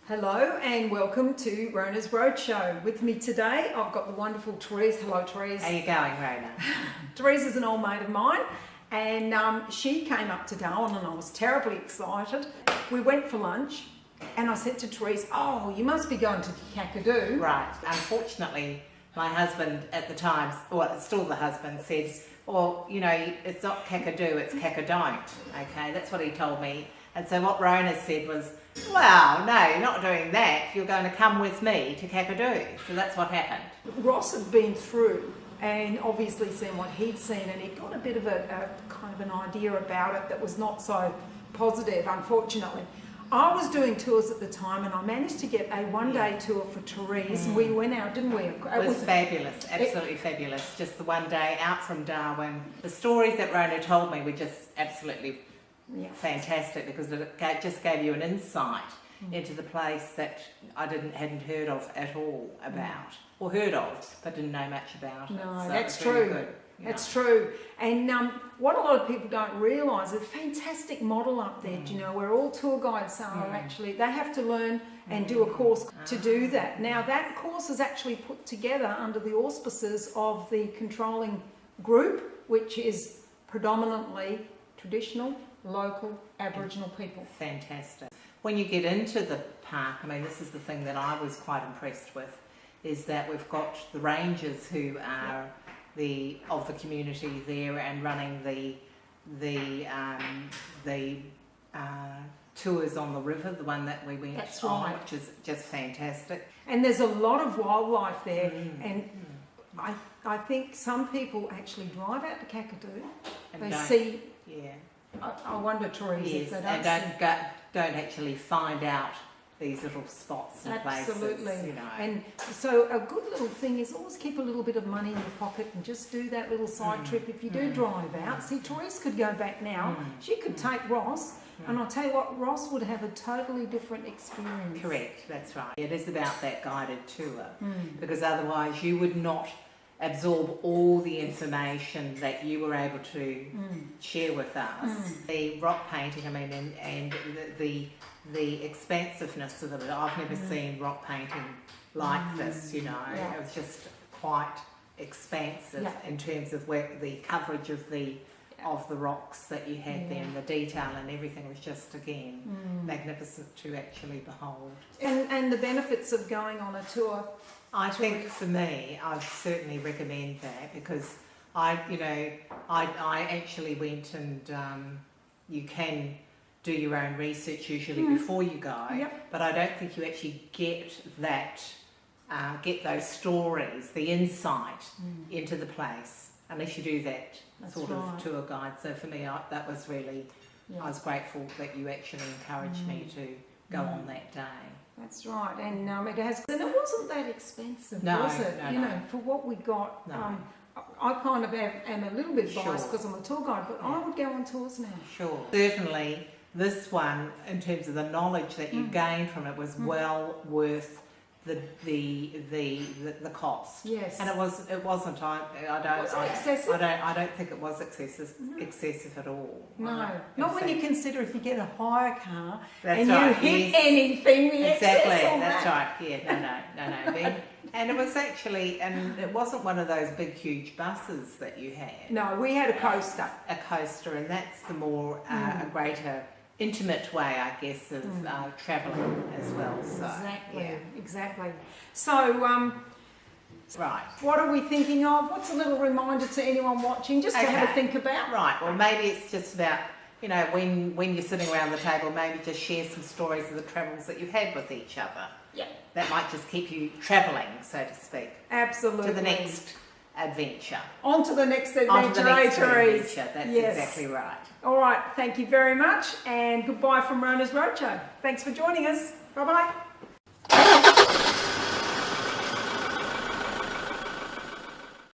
Hello and welcome to Rona's Roadshow. With me today, I've got the wonderful Terese. Hello, Terese. How are you going, Rona? Terese is an old mate of mine, and she came up to Darwin, and I was terribly excited. We went for lunch, and I said to Terese, "Oh, you must be going to Kakadu." Right. Unfortunately, my husband at the time, well, still the husband, says, "Well, you know, it's not Kakadu, it's Kakadon't." Okay, that's what he told me. And so what Rona said was, "Well, no, you're not doing that. You're going to come with me to Kakadu." So that's what happened. Ross had been through and obviously seen what he'd seen, and he'd got a bit of a kind of an idea about it that was not so positive, unfortunately. I was doing tours at the time, and I managed to get a one-day tour for Terese. We went out, didn't we? It was fabulous, absolutely fabulous. Just the one day out from Darwin. The stories that Rona told me were just absolutely fantastic, because it just gave you an insight into the place that I hadn't heard of at all about, or heard of, but didn't know much about. No, so that's really true. Good, that's true. And what a lot of people don't realise, a fantastic model up there, you know, where all tour guides are actually, they have to learn and do a course to do that. Now that course is actually put together under the auspices of the controlling group, which is predominantly traditional, local, Aboriginal people. Fantastic. When you get into the park, I mean, this is the thing that I was quite impressed with, is that we've got the rangers who are of the community there and running the tours on the river, the one that we went on, which is just fantastic. And there's a lot of wildlife there, and I think some people actually drive out to Kakadu. They see. Yeah. I wonder, Terese, if they don't don't actually find out these little spots and places. Absolutely. You know. And so a good little thing is always keep a little bit of money in your pocket and just do that little side trip if you do drive out. See, Terese could go back now. She could take Ross, and I'll tell you what, Ross would have a totally different experience. Correct, that's right. It is about that guided tour, because otherwise you would not absorb all the information that you were able to share with us. The rock painting, I mean, and the expansiveness of it. I've never seen rock painting like this, you know. It was just quite expansive in terms of where the coverage of the rocks that you had there, and the detail and everything was just, again, magnificent to actually behold. And the benefits of going on a tour. I think for me, I certainly recommend that, because I actually went, and you can do your own research usually before you go, but I don't think you actually get those stories, the insight into the place, unless you do that sort of tour guide. So for me, that was really, I was grateful that you actually encouraged me to go on that day. That's right, and it wasn't that expensive, was it? No, you know, for what we got. No. I kind of am a little bit biased because I'm a tour guide, but I would go on tours now. Sure. Certainly, this one, in terms of the knowledge that you gained from it, was well worth the cost. Yes. And it wasn't. I don't think it was excessive at all. No. Not when you consider if you get a hire car and you hit anything. Exactly. That's right. Yeah. No. And it was actually, and it wasn't one of those big, huge buses that you had. No, we had a coaster. A coaster, and that's the more a greater, intimate way, I guess, of travelling as well. So, Exactly. So, right. What are we thinking of? What's a little reminder to anyone watching, just to have a think about? Right. Well, maybe it's just about, you know, when you're sitting around the table, maybe just share some stories of the travels that you've had with each other. Yeah. That might just keep you travelling, so to speak. Absolutely. To the next adventure. On to the next adventure, Terese. That's exactly right. All right, thank you very much, and goodbye from Rona's Roadshow. Thanks for joining us. Bye-bye.